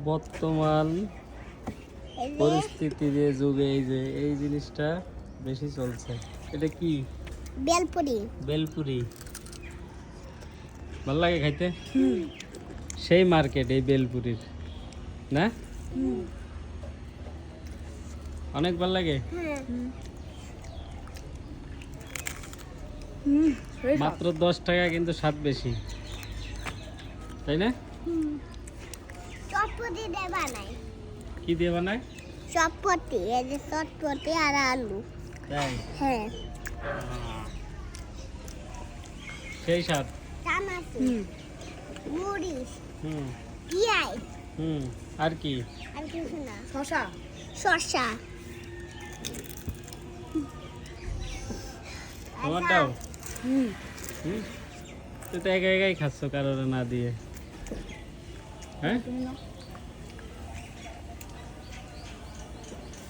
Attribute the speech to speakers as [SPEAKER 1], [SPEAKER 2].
[SPEAKER 1] বর্তমান পরিস্থিতি যে যুগে এই জিনিসটা বেশি চলছে। এটা কি?
[SPEAKER 2] বেলপুরি।
[SPEAKER 1] বেলপুরি ভালো লাগে খাইতে? সেই মার্কেট এই বেলপুরির না? অনেক ভালো লাগে। মাত্র 10 টাকা কিন্তু স্বাদ বেশি, তাই না?
[SPEAKER 2] চটপটি দিয়ে বানায়।
[SPEAKER 1] কি দিয়ে বানায়?
[SPEAKER 2] চটপটি, এই যে চটপটি আর আলু।
[SPEAKER 1] তাই?
[SPEAKER 2] হ্যাঁ।
[SPEAKER 1] সেই স্বাদ।
[SPEAKER 2] চানাচুর, মরিচ,
[SPEAKER 1] হুম
[SPEAKER 2] পেঁয়াজ,
[SPEAKER 1] হুম আর কি?
[SPEAKER 2] আর কিছু না।
[SPEAKER 3] শশা।
[SPEAKER 2] শসা।
[SPEAKER 1] আমারটাও? হুম তুই তো একা একাই খাচ্ছ কারোর না দিয়ে, হ্যাঁ?